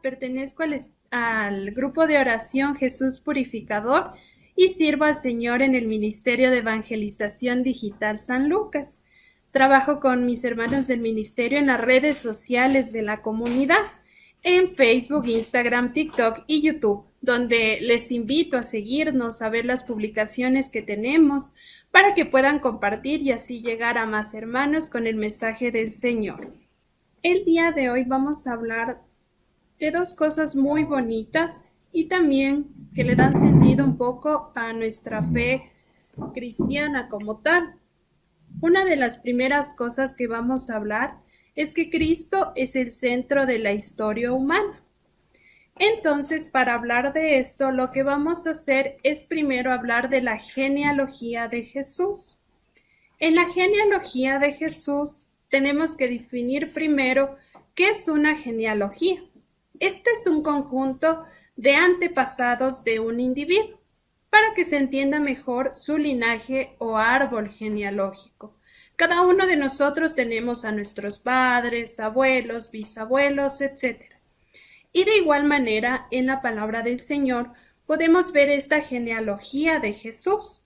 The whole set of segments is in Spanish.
Pertenezco al grupo de oración Jesús Purificador y sirvo al Señor en el Ministerio de Evangelización Digital San Lucas. Trabajo con mis hermanos del ministerio en las redes sociales de la comunidad, en Facebook, Instagram, TikTok y YouTube, donde les invito a seguirnos, a ver las publicaciones que tenemos para que puedan compartir y así llegar a más hermanos con el mensaje del Señor. El día de hoy vamos a hablar de dos cosas muy bonitas y también que le dan sentido un poco a nuestra fe cristiana como tal. Una de las primeras cosas que vamos a hablar es que Cristo es el centro de la historia humana. Entonces, para hablar de esto, lo que vamos a hacer es primero hablar de la genealogía de Jesús. En la genealogía de Jesús tenemos que definir primero qué es una genealogía. Este es un conjunto de antepasados de un individuo, para que se entienda mejor su linaje o árbol genealógico. Cada uno de nosotros tenemos a nuestros padres, abuelos, bisabuelos, etc. Y de igual manera, en la palabra del Señor podemos ver esta genealogía de Jesús.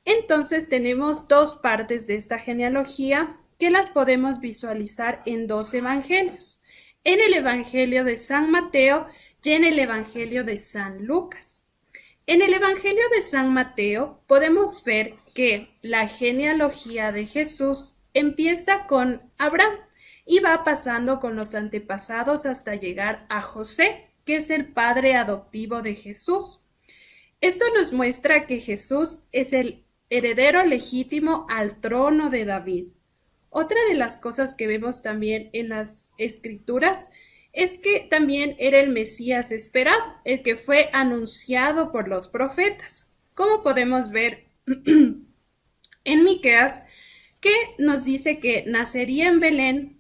Entonces tenemos dos partes de esta genealogía que las podemos visualizar en dos evangelios, en el Evangelio de San Mateo y en el Evangelio de San Lucas. En el Evangelio de San Mateo podemos ver que la genealogía de Jesús empieza con Abraham y va pasando con los antepasados hasta llegar a José, que es el padre adoptivo de Jesús. Esto nos muestra que Jesús es el heredero legítimo al trono de David. Otra de las cosas que vemos también en las escrituras es que también era el Mesías esperado, el que fue anunciado por los profetas, como podemos ver en Miqueas, que nos dice que nacería en Belén,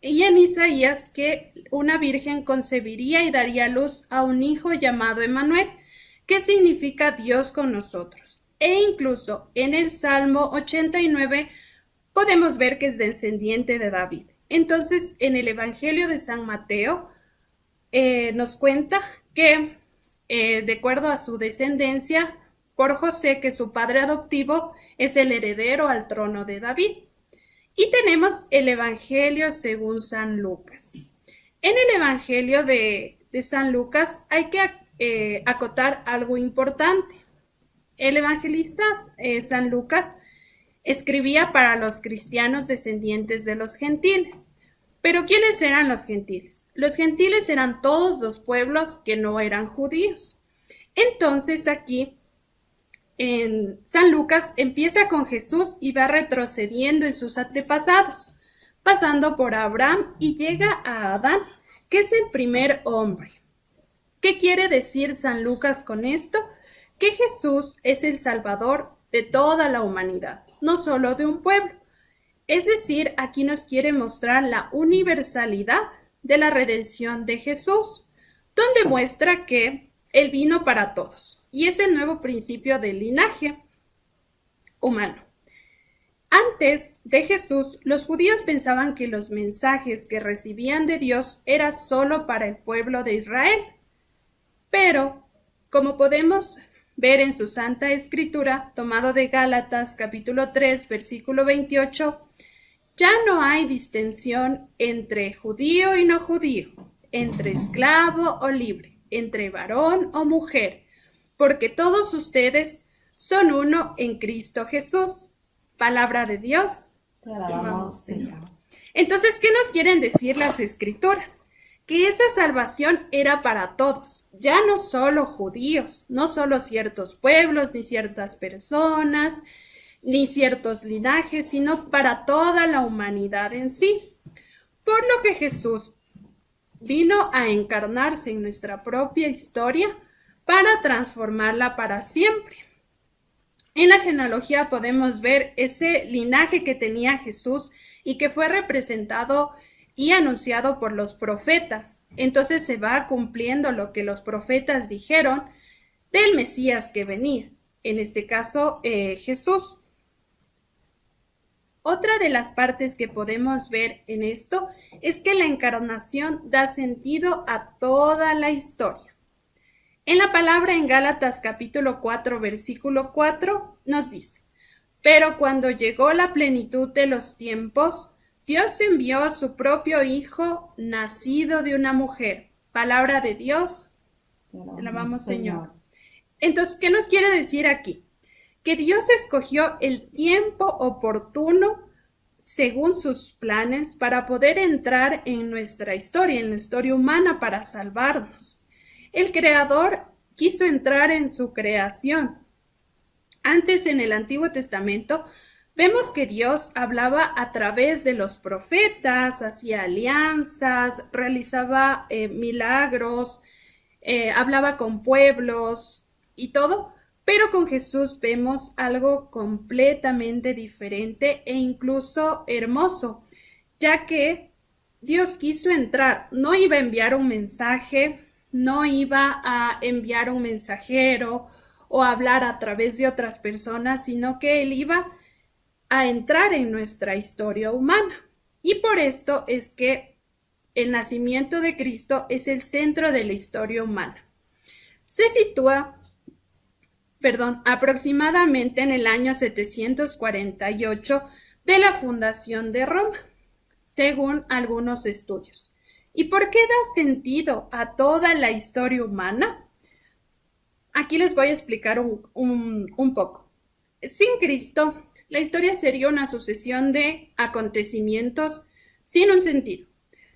y en Isaías que una virgen concebiría y daría luz a un hijo llamado Emmanuel, que significa Dios con nosotros. E incluso en el Salmo 89 podemos ver que es descendiente de David. Entonces, en el Evangelio de San Mateo nos cuenta que, de acuerdo a su descendencia, por José, que su padre adoptivo es el heredero al trono de David. Y tenemos el Evangelio según San Lucas. En el Evangelio de San Lucas hay que acotar algo importante. El evangelista San Lucas escribía para los cristianos descendientes de los gentiles. Pero ¿quiénes eran los gentiles? Los gentiles eran todos los pueblos que no eran judíos. Entonces aquí en San Lucas empieza con Jesús y va retrocediendo en sus antepasados, pasando por Abraham y llega a Adán, que es el primer hombre. ¿Qué quiere decir San Lucas con esto? Que Jesús es el Salvador de toda la humanidad, no solo de un pueblo. Es decir, aquí nos quiere mostrar la universalidad de la redención de Jesús, donde muestra que Él vino para todos, y es el nuevo principio del linaje humano. Antes de Jesús, los judíos pensaban que los mensajes que recibían de Dios eran solo para el pueblo de Israel. Pero, como podemos ver en su Santa Escritura, tomado de Gálatas capítulo 3, versículo 28, ya no hay distinción entre judío y no judío, entre esclavo o libre, entre varón o mujer, porque todos ustedes son uno en Cristo Jesús. Palabra de Dios. Te alabamos, Señor. Entonces, ¿qué nos quieren decir las Escrituras? Que esa salvación era para todos, ya no solo judíos, no solo ciertos pueblos, ni ciertas personas, ni ciertos linajes, sino para toda la humanidad en sí. Por lo que Jesús vino a encarnarse en nuestra propia historia para transformarla para siempre. En la genealogía podemos ver ese linaje que tenía Jesús y que fue representado y anunciado por los profetas. Entonces se va cumpliendo lo que los profetas dijeron del Mesías que venía, en este caso Jesús. Otra de las partes que podemos ver en esto es que la encarnación da sentido a toda la historia. En la palabra en Gálatas capítulo 4, versículo 4 nos dice: pero cuando llegó la plenitud de los tiempos, Dios envió a su propio Hijo, nacido de una mujer. Palabra de Dios. Te alabamos, Señor. Entonces, ¿qué nos quiere decir aquí? Que Dios escogió el tiempo oportuno según sus planes para poder entrar en nuestra historia, en la historia humana, para salvarnos. El Creador quiso entrar en su creación. Antes, en el Antiguo Testamento, vemos que Dios hablaba a través de los profetas, hacía alianzas, realizaba milagros, hablaba con pueblos y todo, pero con Jesús vemos algo completamente diferente e incluso hermoso, ya que Dios quiso entrar, no iba a enviar un mensaje, no iba a enviar un mensajero o hablar a través de otras personas, sino que Él iba a entrar en nuestra historia humana. Y por esto es que el nacimiento de Cristo es el centro de la historia humana. Se sitúa, aproximadamente en el año 748 de la fundación de Roma, según algunos estudios. ¿Y por qué da sentido a toda la historia humana? Aquí les voy a explicar un poco. Sin Cristo, la historia sería una sucesión de acontecimientos sin un sentido.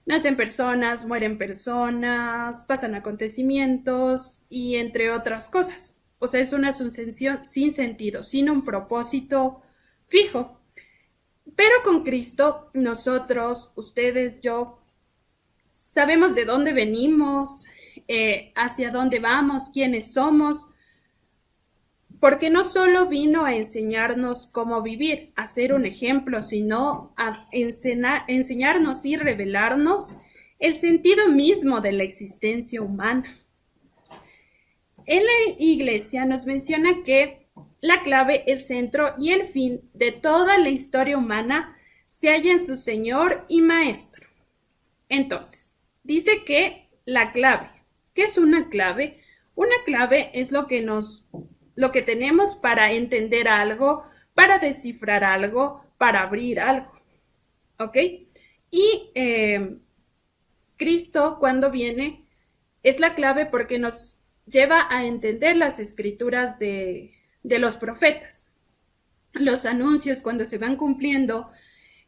Nacen personas, mueren personas, pasan acontecimientos y entre otras cosas. O sea, es una sucesión sin sentido, sin un propósito fijo. Pero con Cristo, nosotros, ustedes, yo, sabemos de dónde venimos, hacia dónde vamos, quiénes somos, porque no solo vino a enseñarnos cómo vivir, a ser un ejemplo, sino a enseñarnos y revelarnos el sentido mismo de la existencia humana. En la Iglesia nos menciona que la clave, el centro y el fin de toda la historia humana se halla en su Señor y Maestro. Entonces, dice que la clave, ¿qué es una clave? Una clave es lo que tenemos para entender algo, para descifrar algo, para abrir algo. ¿Ok? Y Cristo, cuando viene, es la clave porque nos lleva a entender las escrituras de los profetas. Los anuncios, cuando se van cumpliendo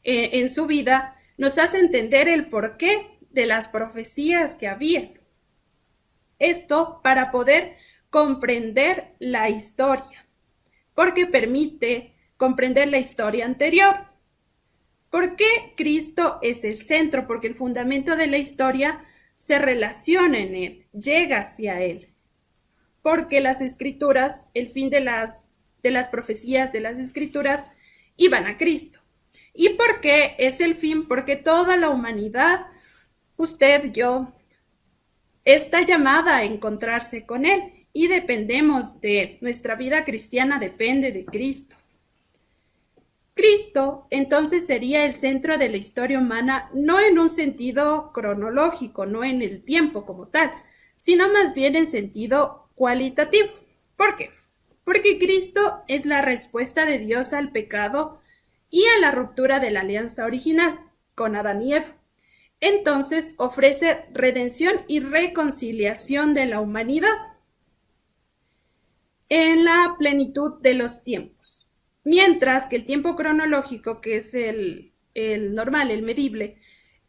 en su vida, nos hace entender el porqué de las profecías que había. Esto para poder comprender la historia, porque permite comprender la historia anterior. ¿Por qué Cristo es el centro? Porque el fundamento de la historia se relaciona en Él, llega hacia Él. Porque las escrituras, el fin de las profecías de las escrituras, iban a Cristo. ¿Y por qué es el fin? Porque toda la humanidad, usted, yo, está llamada a encontrarse con Él y dependemos de Él. Nuestra vida cristiana depende de Cristo. Cristo, entonces, sería el centro de la historia humana, no en un sentido cronológico, no en el tiempo como tal, sino más bien en sentido cualitativo. ¿Por qué? Porque Cristo es la respuesta de Dios al pecado y a la ruptura de la alianza original con Adán y Eva. Entonces ofrece redención y reconciliación de la humanidad en la plenitud de los tiempos. Mientras que el tiempo cronológico, que es el normal, el medible,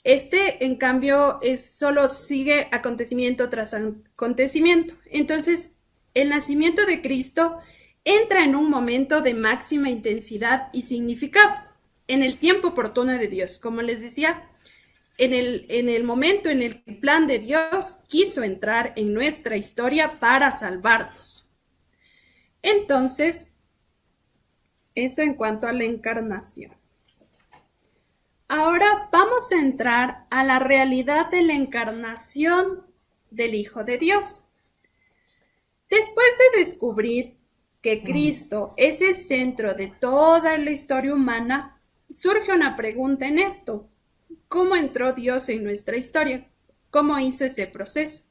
en cambio, solo sigue acontecimiento tras acontecimiento. Entonces, el nacimiento de Cristo entra en un momento de máxima intensidad y significado, en el tiempo oportuno de Dios. Como les decía, en el momento en el que el plan de Dios quiso entrar en nuestra historia para salvarnos. Entonces, eso en cuanto a la encarnación. Ahora vamos a entrar a la realidad de la encarnación del Hijo de Dios. Después de descubrir que Cristo es el centro de toda la historia humana, surge una pregunta en esto. ¿Cómo entró Dios en nuestra historia? ¿Cómo hizo ese proceso?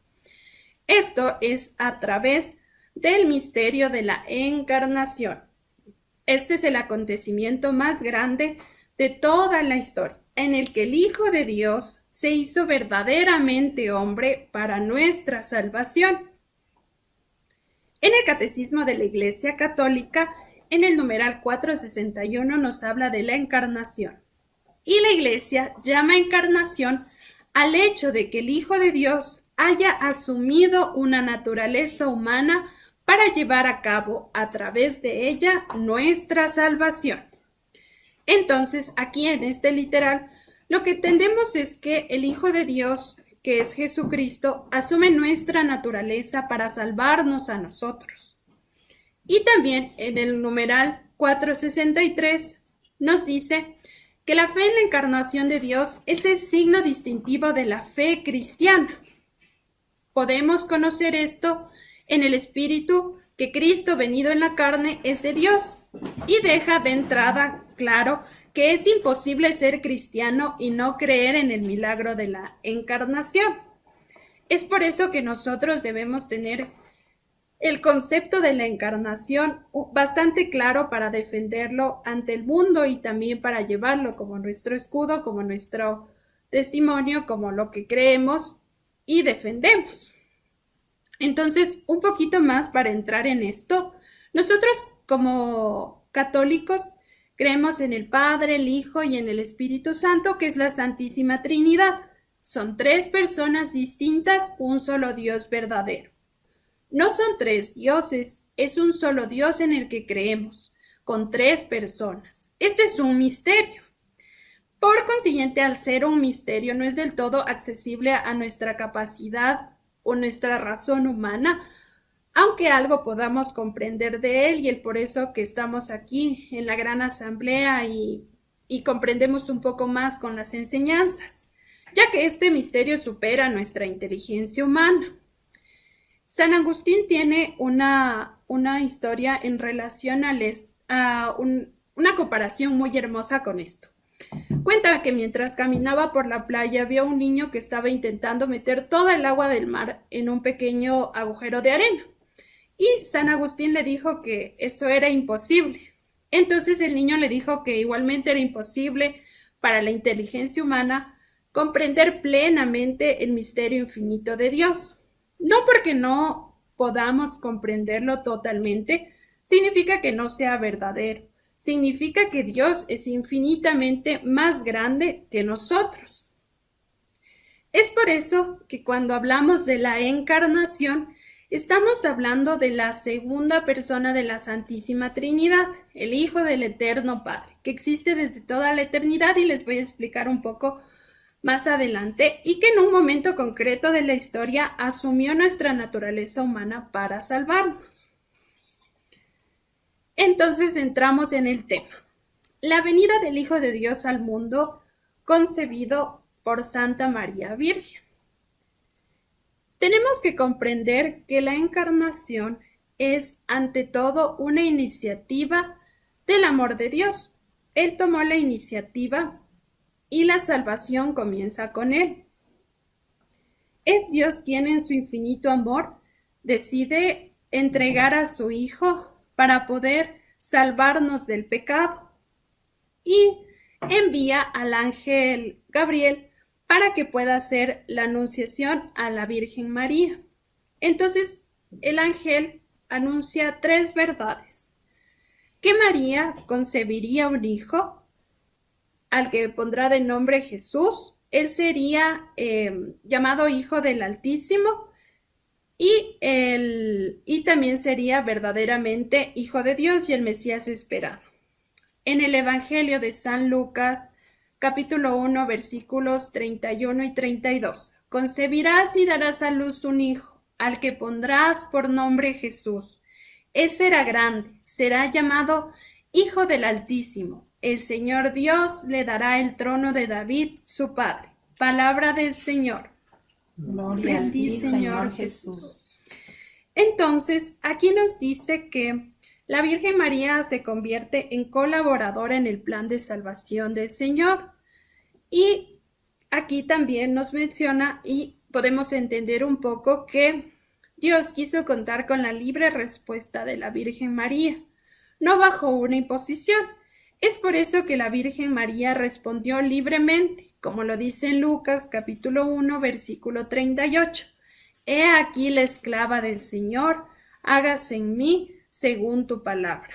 Esto es a través del misterio de la encarnación. Este es el acontecimiento más grande de toda la historia, en el que el Hijo de Dios se hizo verdaderamente hombre para nuestra salvación. En el Catecismo de la Iglesia Católica, en el numeral 461, nos habla de la encarnación. Y la Iglesia llama encarnación al hecho de que el Hijo de Dios haya asumido una naturaleza humana para llevar a cabo a través de ella nuestra salvación. Entonces, aquí en este literal, lo que entendemos es que el Hijo de Dios, que es Jesucristo, asume nuestra naturaleza para salvarnos a nosotros. Y también en el numeral 463 nos dice que la fe en la encarnación de Dios es el signo distintivo de la fe cristiana. Podemos conocer esto en el Espíritu, que Cristo venido en la carne es de Dios, y deja de entrada claro que es imposible ser cristiano y no creer en el milagro de la encarnación. Es por eso que nosotros debemos tener el concepto de la encarnación bastante claro para defenderlo ante el mundo y también para llevarlo como nuestro escudo, como nuestro testimonio, como lo que creemos y defendemos. Entonces, un poquito más para entrar en esto, nosotros como católicos creemos en el Padre, el Hijo y en el Espíritu Santo, que es la Santísima Trinidad. Son tres personas distintas, un solo Dios verdadero. No son tres dioses, es un solo Dios en el que creemos, con tres personas. Este es un misterio. Por consiguiente, al ser un misterio, no es del todo accesible a nuestra capacidad o nuestra razón humana, aunque algo podamos comprender de él, y es por eso que estamos aquí en la gran asamblea y comprendemos un poco más con las enseñanzas, ya que este misterio supera nuestra inteligencia humana. San Agustín tiene una historia en relación a una comparación muy hermosa con esto. Cuenta que mientras caminaba por la playa vio a un niño que estaba intentando meter toda el agua del mar en un pequeño agujero de arena. Y San Agustín le dijo que eso era imposible. Entonces el niño le dijo que igualmente era imposible para la inteligencia humana comprender plenamente el misterio infinito de Dios. No porque no podamos comprenderlo totalmente, significa que no sea verdadero. Significa que Dios es infinitamente más grande que nosotros. Es por eso que cuando hablamos de la encarnación, estamos hablando de la segunda persona de la Santísima Trinidad, el Hijo del Eterno Padre, que existe desde toda la eternidad y les voy a explicar un poco más adelante, y que en un momento concreto de la historia asumió nuestra naturaleza humana para salvarnos. Entonces entramos en el tema. La venida del Hijo de Dios al mundo, concebido por Santa María Virgen. Tenemos que comprender que la encarnación es ante todo una iniciativa del amor de Dios. Él tomó la iniciativa y la salvación comienza con él. Es Dios quien en su infinito amor decide entregar a su Hijo para poder salvarnos del pecado y envía al ángel Gabriel para que pueda hacer la anunciación a la Virgen María. Entonces el ángel anuncia tres verdades: que María concebiría un hijo al que pondrá de nombre Jesús. Él sería llamado Hijo del Altísimo y también sería verdaderamente Hijo de Dios y el Mesías esperado. En el Evangelio de San Lucas, capítulo 1, versículos 31 y 32, concebirás y darás a luz un hijo, al que pondrás por nombre Jesús. Él será grande, será llamado Hijo del Altísimo. El Señor Dios le dará el trono de David, su padre. Palabra del Señor. Gloria a ti, Señor Jesús. Entonces, aquí nos dice que La Virgen María se convierte en colaboradora en el plan de salvación del Señor. Y aquí también nos menciona y podemos entender un poco que Dios quiso contar con la libre respuesta de la Virgen María, no bajo una imposición. Es por eso que la Virgen María respondió libremente, como lo dice en Lucas capítulo 1, versículo 38. He aquí la esclava del Señor, hágase en mí según tu palabra.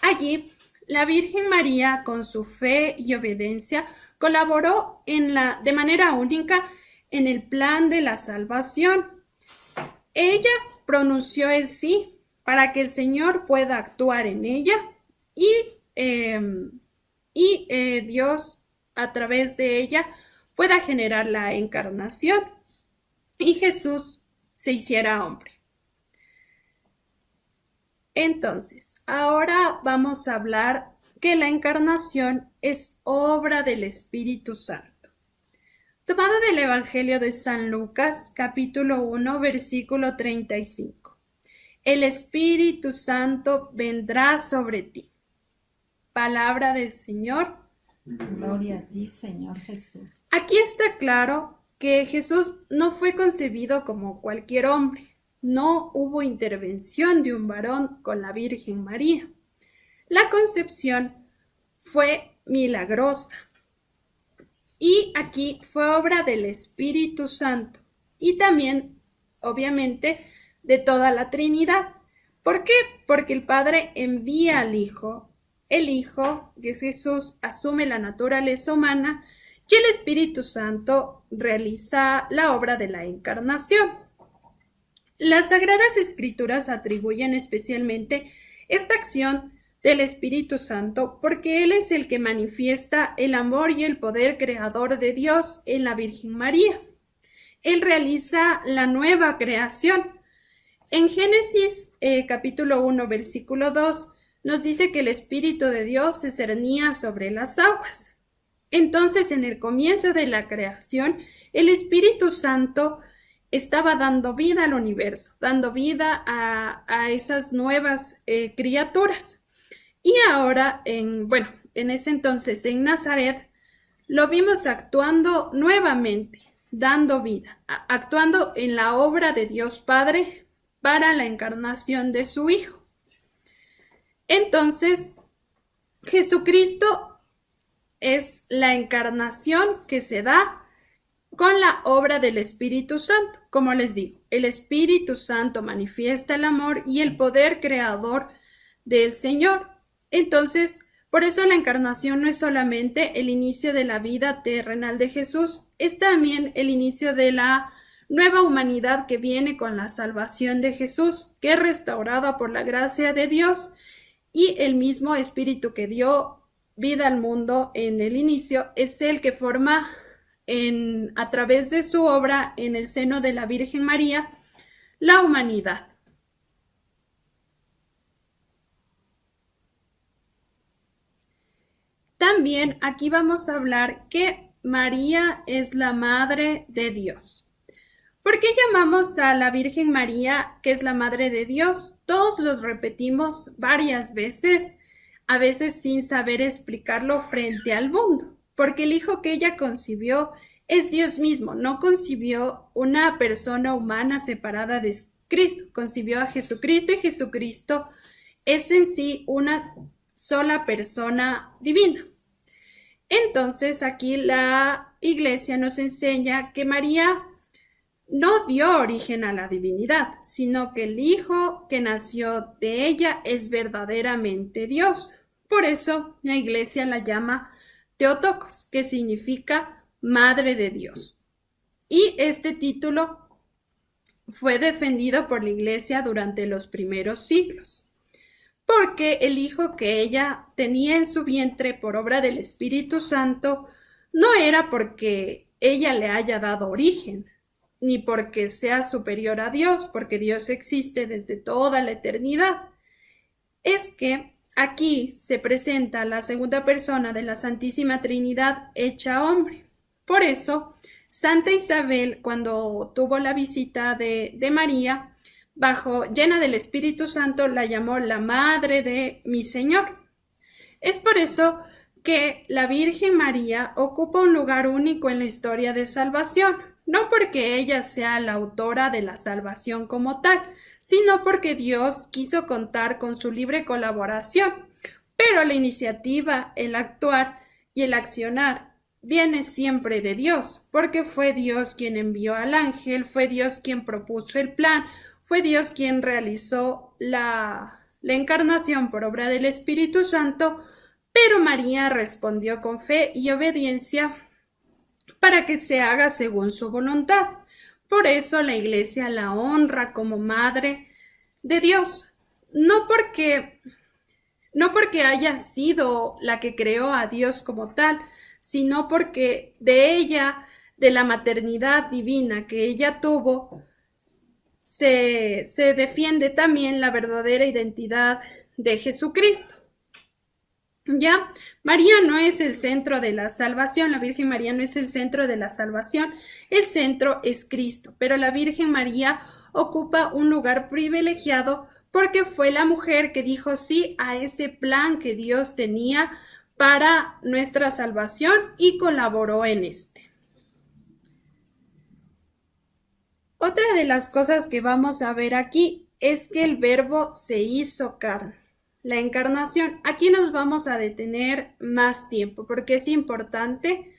Allí, la Virgen María, con su fe y obediencia, colaboró de manera única en el plan de la salvación. Ella pronunció el sí para que el Señor pueda actuar en ella y, Dios, a través de ella, pueda generar la encarnación y Jesús se hiciera hombre. Entonces, ahora vamos a hablar que la encarnación es obra del Espíritu Santo. Tomado del Evangelio de San Lucas, capítulo 1, versículo 35. El Espíritu Santo vendrá sobre ti. Palabra del Señor. Gloria a ti, Señor Jesús. Aquí está claro que Jesús no fue concebido como cualquier hombre. No hubo intervención de un varón con la Virgen María. La concepción fue milagrosa. Y aquí fue obra del Espíritu Santo y también, obviamente, de toda la Trinidad. ¿Por qué? Porque el Padre envía al Hijo. El Hijo, que es Jesús, asume la naturaleza humana y el Espíritu Santo realiza la obra de la encarnación. Las Sagradas Escrituras atribuyen especialmente esta acción del Espíritu Santo porque Él es el que manifiesta el amor y el poder creador de Dios en la Virgen María. Él realiza la nueva creación. En Génesis capítulo 1 versículo 2 nos dice que el Espíritu de Dios se cernía sobre las aguas. Entonces, en el comienzo de la creación, el Espíritu Santo estaba dando vida al universo, dando vida a esas nuevas criaturas. Y ahora, en ese entonces, en Nazaret, lo vimos actuando nuevamente, dando vida, actuando en la obra de Dios Padre para la encarnación de su Hijo. Entonces, Jesucristo es la encarnación que se da con la obra del Espíritu Santo. Como les digo, el Espíritu Santo manifiesta el amor y el poder creador del Señor. Entonces, por eso la encarnación no es solamente el inicio de la vida terrenal de Jesús, es también el inicio de la nueva humanidad que viene con la salvación de Jesús, que es restaurada por la gracia de Dios, y el mismo Espíritu que dio vida al mundo en el inicio es el que forma a través de su obra en el seno de la Virgen María la humanidad. También aquí vamos a hablar que María es la Madre de Dios. ¿Por qué llamamos a la Virgen María que es la Madre de Dios? Todos los repetimos varias veces, a veces sin saber explicarlo frente al mundo, porque el Hijo que ella concibió es Dios mismo, no concibió una persona humana separada de Cristo, concibió a Jesucristo y Jesucristo es en sí una sola persona divina. Entonces aquí la Iglesia nos enseña que María no dio origen a la divinidad, sino que el Hijo que nació de ella es verdaderamente Dios. Por eso la Iglesia la llama Theotokos, que significa Madre de Dios. Y este título fue defendido por la Iglesia durante los primeros siglos, porque el Hijo que ella tenía en su vientre por obra del Espíritu Santo no era porque ella le haya dado origen, ni porque sea superior a Dios, porque Dios existe desde toda la eternidad. Es que aquí se presenta la segunda persona de la Santísima Trinidad hecha hombre. Por eso, Santa Isabel, cuando tuvo la visita de María, llena del Espíritu Santo, la llamó la madre de mi Señor. Es por eso que la Virgen María ocupa un lugar único en la historia de salvación, no porque ella sea la autora de la salvación como tal, sino porque Dios quiso contar con su libre colaboración. Pero la iniciativa, el actuar y el accionar viene siempre de Dios, porque fue Dios quien envió al ángel, fue Dios quien propuso el plan, fue Dios quien realizó la encarnación por obra del Espíritu Santo, pero María respondió con fe y obediencia para que se haga según su voluntad. Por eso la Iglesia la honra como Madre de Dios, no porque haya sido la que creó a Dios como tal, sino porque de ella, de la maternidad divina que ella tuvo, se defiende también la verdadera identidad de Jesucristo. Ya, María no es el centro de la salvación, la Virgen María no es el centro de la salvación, el centro es Cristo, pero la Virgen María ocupa un lugar privilegiado porque fue la mujer que dijo sí a ese plan que Dios tenía para nuestra salvación y colaboró en este. Otra de las cosas que vamos a ver aquí es que el Verbo se hizo carne. La encarnación. Aquí nos vamos a detener más tiempo porque es importante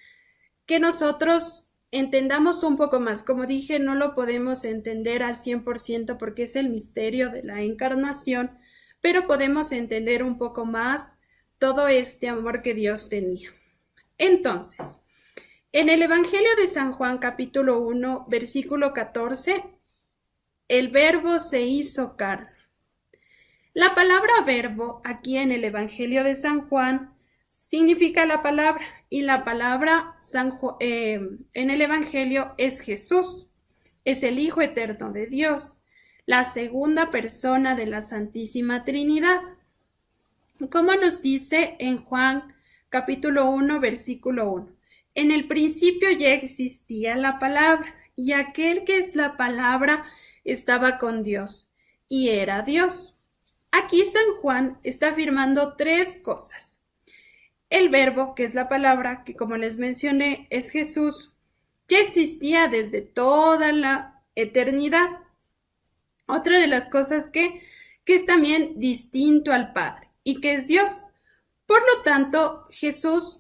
que nosotros entendamos un poco más. Como dije, no lo podemos entender al 100% porque es el misterio de la encarnación, pero podemos entender un poco más todo este amor que Dios tenía. Entonces, en el Evangelio de San Juan, capítulo 1, versículo 14, el Verbo se hizo carne. La palabra verbo aquí en el Evangelio de San Juan significa la palabra y la palabra en el Evangelio es Jesús, es el Hijo eterno de Dios, la segunda persona de la Santísima Trinidad. Como nos dice en Juan capítulo 1 versículo 1, en el principio ya existía la palabra y aquel que es la palabra estaba con Dios y era Dios. Aquí San Juan está afirmando tres cosas. El verbo, que es la palabra, que como les mencioné, es Jesús, ya existía desde toda la eternidad. Otra de las cosas que es también distinto al Padre y que es Dios. Por lo tanto, Jesús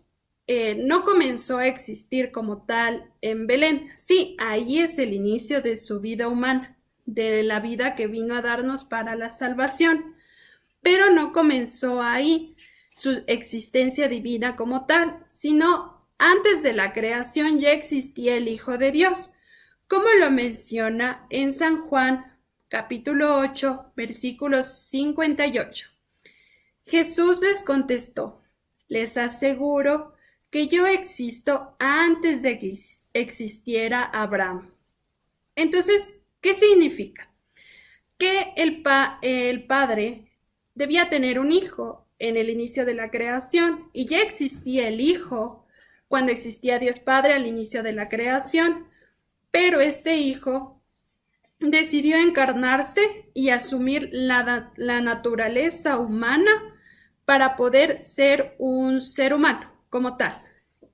no comenzó a existir como tal en Belén. Sí, ahí es el inicio de su vida humana, de la vida que vino a darnos para la salvación. Pero no comenzó ahí su existencia divina como tal, sino antes de la creación ya existía el Hijo de Dios, como lo menciona en San Juan capítulo 8, versículos 58. Jesús les contestó, les aseguro que yo existo antes de que existiera Abraham. Entonces, ¿qué significa? Que el Padre debía tener un hijo en el inicio de la creación y ya existía el Hijo cuando existía Dios Padre al inicio de la creación, pero este Hijo decidió encarnarse y asumir la naturaleza humana para poder ser un ser humano como tal.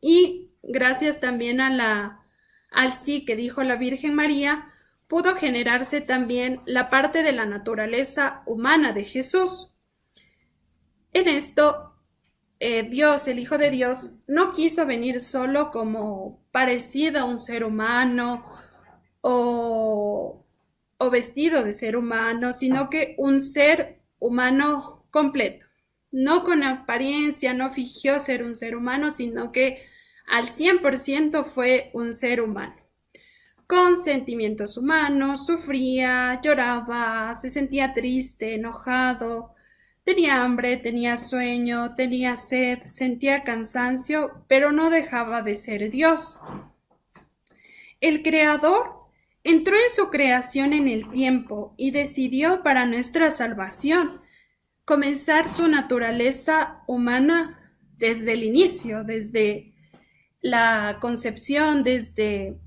Y gracias también al sí que dijo la Virgen María, pudo generarse también la parte de la naturaleza humana de Jesús. En esto, Dios, el Hijo de Dios, no quiso venir solo como parecido a un ser humano o vestido de ser humano, sino que un ser humano completo. No con apariencia, no fingió ser un ser humano, sino que al 100% fue un ser humano. Con sentimientos humanos, sufría, lloraba, se sentía triste, enojado, tenía hambre, tenía sueño, tenía sed, sentía cansancio, pero no dejaba de ser Dios. El Creador entró en su creación en el tiempo y decidió para nuestra salvación comenzar su naturaleza humana desde el inicio, desde la concepción, desde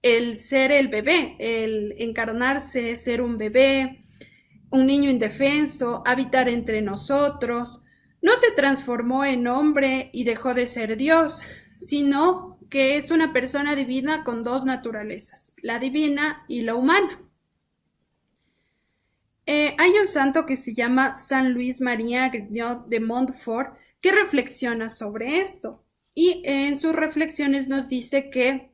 el ser el bebé, el encarnarse, ser un bebé, un niño indefenso, habitar entre nosotros. No se transformó en hombre y dejó de ser Dios, sino que es una persona divina con dos naturalezas, la divina y la humana. Hay un santo que se llama San Luis María Grignot de Montfort que reflexiona sobre esto y en sus reflexiones nos dice que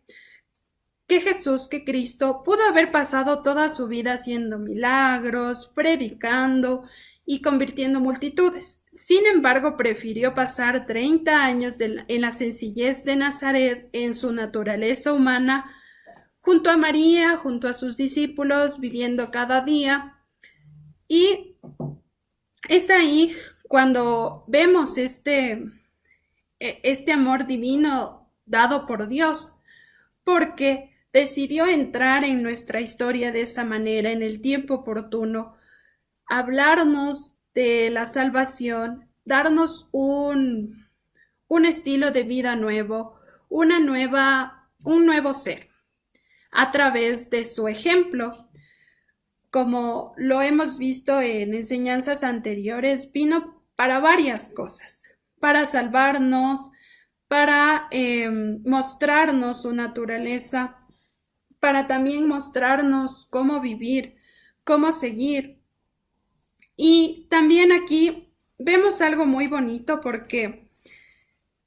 Jesús, que Cristo, pudo haber pasado toda su vida haciendo milagros, predicando y convirtiendo multitudes. Sin embargo, prefirió pasar 30 años en la sencillez de Nazaret, en su naturaleza humana, junto a María, junto a sus discípulos, viviendo cada día. Y es ahí cuando vemos este amor divino dado por Dios, porque decidió entrar en nuestra historia de esa manera, en el tiempo oportuno, hablarnos de la salvación, darnos un estilo de vida nuevo, un nuevo ser, a través de su ejemplo. Como lo hemos visto en enseñanzas anteriores, vino para varias cosas, para salvarnos, para mostrarnos su naturaleza, para también mostrarnos cómo vivir, cómo seguir. Y también aquí vemos algo muy bonito porque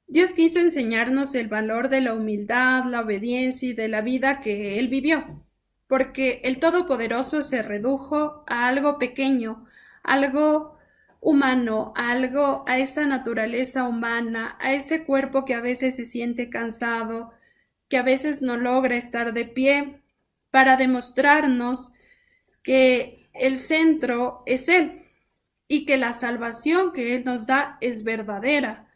Dios quiso enseñarnos el valor de la humildad, la obediencia y de la vida que Él vivió, porque el Todopoderoso se redujo a algo pequeño, algo humano, a esa naturaleza humana, a ese cuerpo que a veces se siente cansado, que a veces no logra estar de pie, para demostrarnos que el centro es Él y que la salvación que Él nos da es verdadera,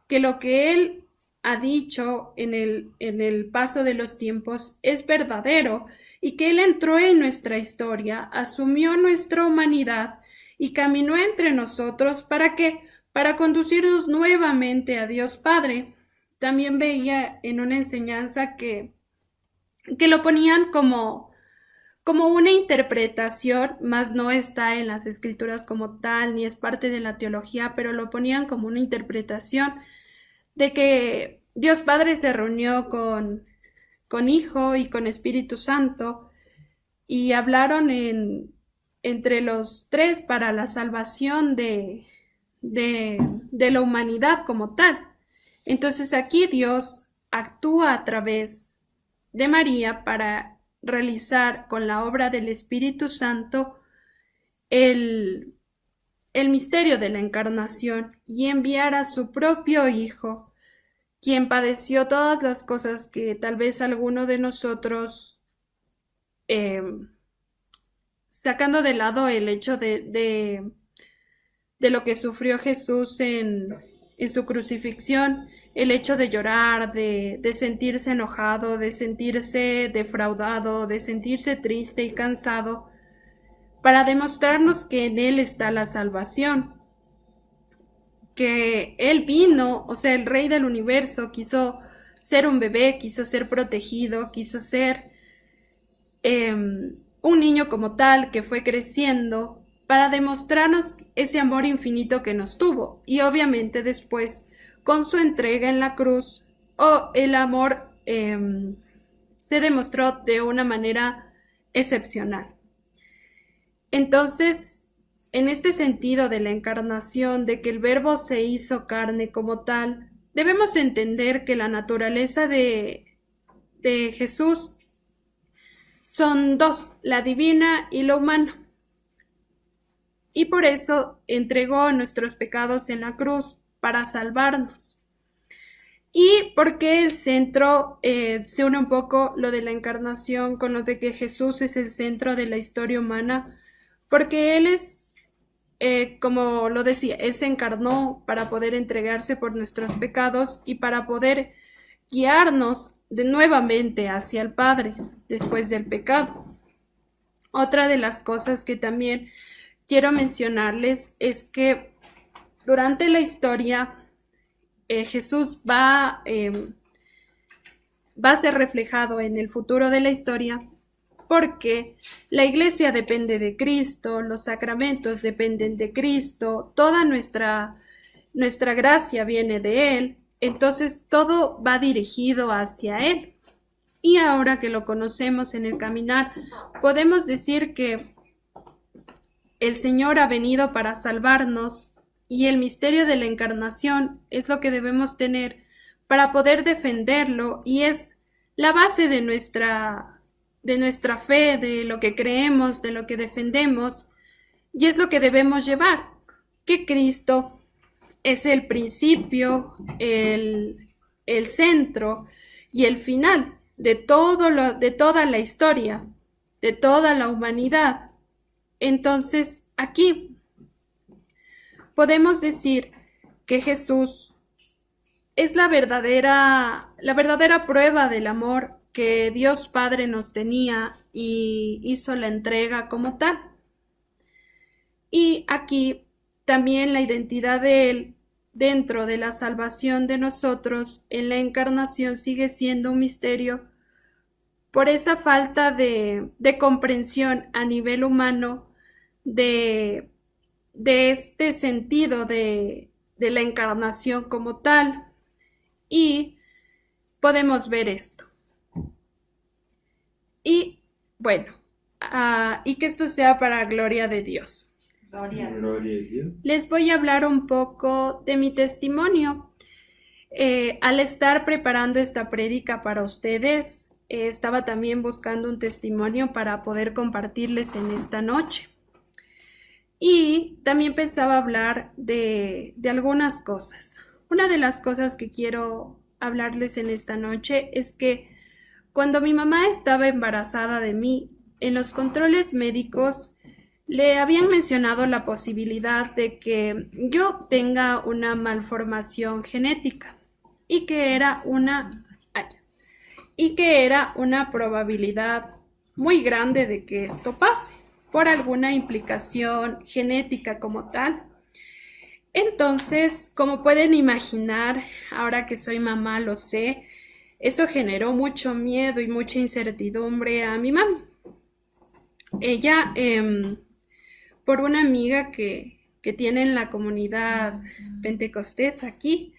que lo que Él ha dicho en el paso de los tiempos es verdadero y que Él entró en nuestra historia, asumió nuestra humanidad y caminó entre nosotros para conducirnos nuevamente a Dios Padre. También veía en una enseñanza que lo ponían como una interpretación, más no está en las escrituras como tal, ni es parte de la teología, pero lo ponían como una interpretación de que Dios Padre se reunió con Hijo y con Espíritu Santo y hablaron entre los tres para la salvación de la humanidad como tal. Entonces aquí Dios actúa a través de María para realizar con la obra del Espíritu Santo el misterio de la encarnación y enviar a su propio Hijo, quien padeció todas las cosas que tal vez alguno de nosotros, sacando de lado el hecho de lo que sufrió Jesús en su crucifixión, el hecho de llorar, de sentirse enojado, de sentirse defraudado, de sentirse triste y cansado, para demostrarnos que en Él está la salvación, que Él vino, o sea, el Rey del universo, quiso ser un bebé, quiso ser protegido, quiso ser un niño como tal que fue creciendo para demostrarnos ese amor infinito que nos tuvo. Y obviamente después, con su entrega en la cruz, el amor se demostró de una manera excepcional. Entonces, en este sentido de la encarnación, de que el Verbo se hizo carne como tal, debemos entender que la naturaleza de Jesús son dos, la divina y la humana. Y por eso entregó nuestros pecados en la cruz para salvarnos. Y porque el centro se une un poco lo de la encarnación con lo de que Jesús es el centro de la historia humana, porque Él es, como lo decía, Él se encarnó para poder entregarse por nuestros pecados y para poder guiarnos nuevamente hacia el Padre después del pecado. Otra de las cosas que también quiero mencionarles es que durante la historia Jesús va va a ser reflejado en el futuro de la historia, porque la iglesia depende de Cristo, los sacramentos dependen de Cristo, toda nuestra gracia viene de Él, entonces todo va dirigido hacia Él. Y ahora que lo conocemos en el caminar, podemos decir que el Señor ha venido para salvarnos y el misterio de la encarnación es lo que debemos tener para poder defenderlo y es la base de nuestra fe, de lo que creemos, de lo que defendemos y es lo que debemos llevar, que Cristo es el principio, el centro y el final de toda la historia, de toda la humanidad. Entonces, aquí podemos decir que Jesús es la verdadera prueba del amor que Dios Padre nos tenía y hizo la entrega como tal. Y aquí también la identidad de Él dentro de la salvación de nosotros en la encarnación sigue siendo un misterio por esa falta de comprensión a nivel humano de este sentido de la encarnación como tal. Y podemos ver esto. Y bueno, y que esto sea para gloria de Dios. Gloria a Dios. Les voy a hablar un poco de mi testimonio. Al estar preparando esta prédica para ustedes, estaba también buscando un testimonio para poder compartirles en esta noche. Y también pensaba hablar de algunas cosas. Una de las cosas que quiero hablarles en esta noche es que cuando mi mamá estaba embarazada de mí, en los controles médicos le habían mencionado la posibilidad de que yo tenga una malformación genética y que era una probabilidad muy grande de que esto pase por alguna implicación genética como tal. Entonces, como pueden imaginar, ahora que soy mamá lo sé, eso generó mucho miedo y mucha incertidumbre a mi mami. Ella, por una amiga que tiene en la comunidad pentecostés aquí,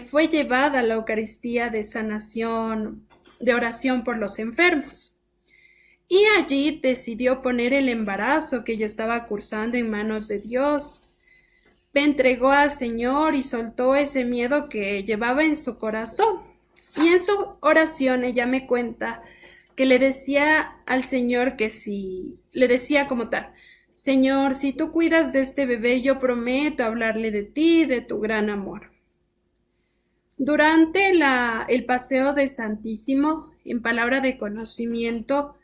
fue llevada a la Eucaristía de sanación, de oración por los enfermos. Y allí decidió poner el embarazo que ella estaba cursando en manos de Dios. Me entregó al Señor y soltó ese miedo que llevaba en su corazón. Y en su oración ella me cuenta que le decía al Señor le decía como tal: Señor, si tú cuidas de este bebé, yo prometo hablarle de ti, de tu gran amor. Durante el paseo de Santísimo, en palabra de conocimiento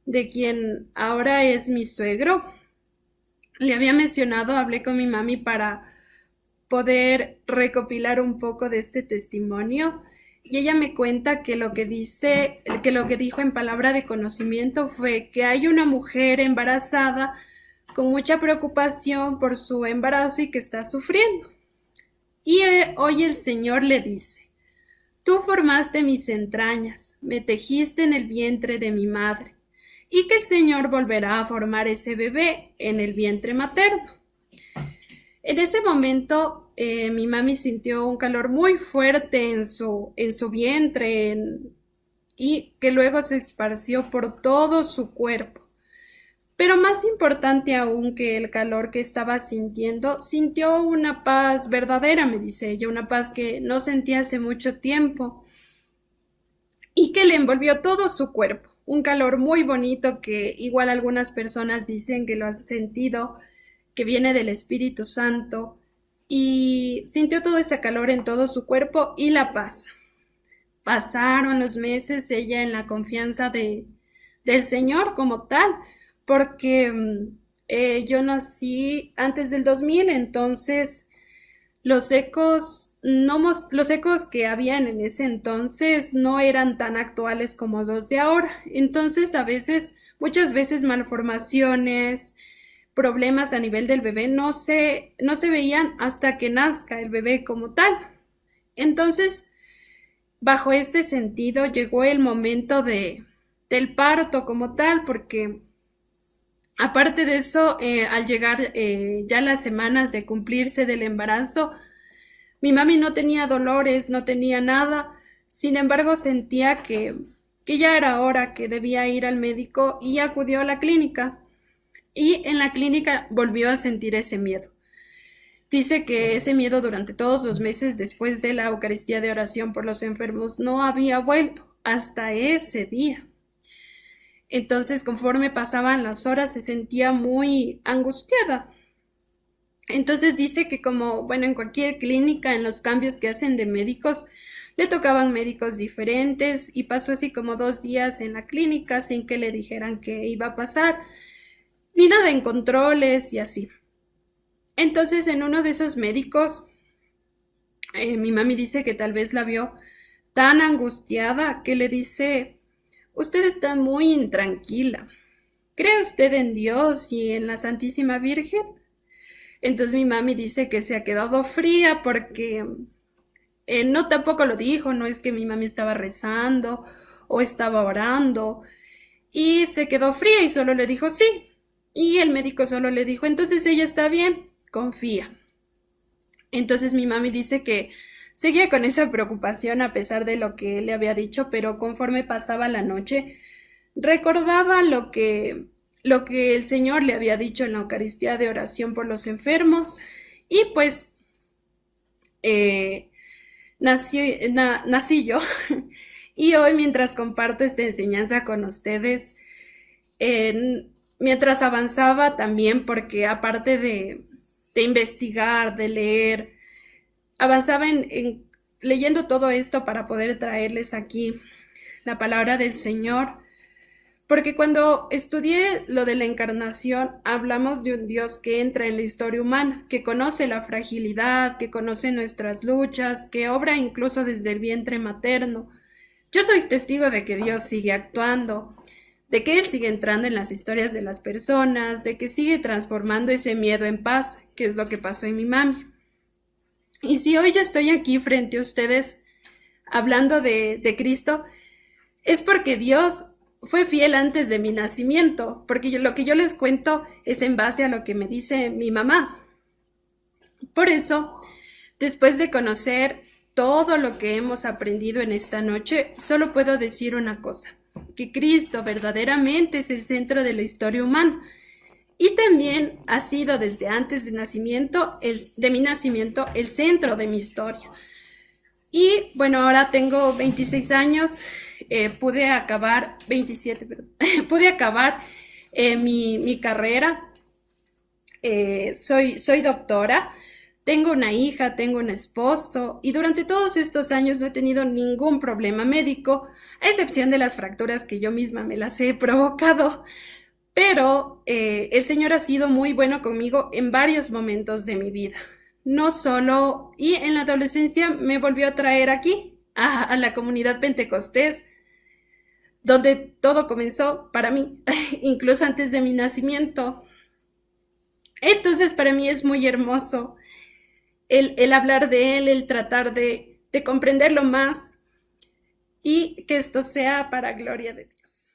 de quien ahora es mi suegro, le había mencionado, hablé con mi mami para poder recopilar un poco de este testimonio y ella me cuenta que lo que dijo en palabra de conocimiento fue que hay una mujer embarazada con mucha preocupación por su embarazo y que está sufriendo. Y hoy el Señor le dice: tú formaste mis entrañas, me tejiste en el vientre de mi madre, y que el Señor volverá a formar ese bebé en el vientre materno. En ese momento mi mami sintió un calor muy fuerte en su vientre y que luego se esparció por todo su cuerpo. Pero más importante aún que el calor que estaba sintiendo, sintió una paz verdadera, me dice ella, una paz que no sentía hace mucho tiempo y que le envolvió todo su cuerpo. Un calor muy bonito que igual algunas personas dicen que lo han sentido, que viene del Espíritu Santo, y sintió todo ese calor en todo su cuerpo y la paz. Pasaron los meses, ella en la confianza del Señor como tal, porque yo nací antes del 2000, entonces los ecos que habían en ese entonces no eran tan actuales como los de ahora. Entonces, muchas veces malformaciones, problemas a nivel del bebé no se veían hasta que nazca el bebé como tal. Entonces, bajo este sentido llegó el momento del parto como tal, porque aparte de eso, al llegar ya las semanas de cumplirse del embarazo, mi mami no tenía dolores, no tenía nada, sin embargo sentía que ya era hora, que debía ir al médico y acudió a la clínica. Y en la clínica volvió a sentir ese miedo. Dice que ese miedo durante todos los meses después de la Eucaristía de oración por los enfermos no había vuelto hasta ese día. Entonces, conforme pasaban las horas, se sentía muy angustiada. Entonces dice que como, bueno, en cualquier clínica, en los cambios que hacen de médicos, le tocaban médicos diferentes y pasó así como 2 días en la clínica sin que le dijeran qué iba a pasar, ni nada en controles y así. Entonces, en uno de esos médicos, mi mami dice que tal vez la vio tan angustiada que le dice, usted está muy intranquila. ¿Cree usted en Dios y en la Santísima Virgen? Entonces mi mami dice que se ha quedado fría porque no tampoco lo dijo, no es que mi mami estaba rezando o estaba orando y se quedó fría y solo le dijo sí. Y el médico solo le dijo, entonces ella está bien, confía. Entonces mi mami dice que seguía con esa preocupación a pesar de lo que él le había dicho, pero conforme pasaba la noche, recordaba lo que el Señor le había dicho en la Eucaristía de oración por los enfermos y pues eh, nací yo y hoy mientras comparto esta enseñanza con ustedes, mientras avanzaba también, porque aparte de investigar, de leer, avanzaba en leyendo todo esto para poder traerles aquí la palabra del Señor, porque cuando estudié lo de la encarnación, hablamos de un Dios que entra en la historia humana, que conoce la fragilidad, que conoce nuestras luchas, que obra incluso desde el vientre materno. Yo soy testigo de que Dios sigue actuando, de que Él sigue entrando en las historias de las personas, de que sigue transformando ese miedo en paz, que es lo que pasó en mi mami. Y si hoy yo estoy aquí frente a ustedes hablando de Cristo, es porque Dios fue fiel antes de mi nacimiento, porque lo que yo les cuento es en base a lo que me dice mi mamá. Por eso, después de conocer todo lo que hemos aprendido en esta noche, solo puedo decir una cosa, que Cristo verdaderamente es el centro de la historia humana y también ha sido desde antes de mi nacimiento, el centro de mi historia. Y bueno, ahora tengo 26 años, pude acabar, 27, perdón, pude acabar mi carrera, soy doctora, tengo una hija, tengo un esposo y durante todos estos años no he tenido ningún problema médico, a excepción de las fracturas que yo misma me las he provocado. Pero el Señor ha sido muy bueno conmigo en varios momentos de mi vida. No solo, y en la adolescencia me volvió a traer aquí, a la comunidad pentecostés, donde todo comenzó para mí, incluso antes de mi nacimiento. Entonces para mí es muy hermoso el hablar de Él, el tratar de comprenderlo más y que esto sea para gloria de Dios.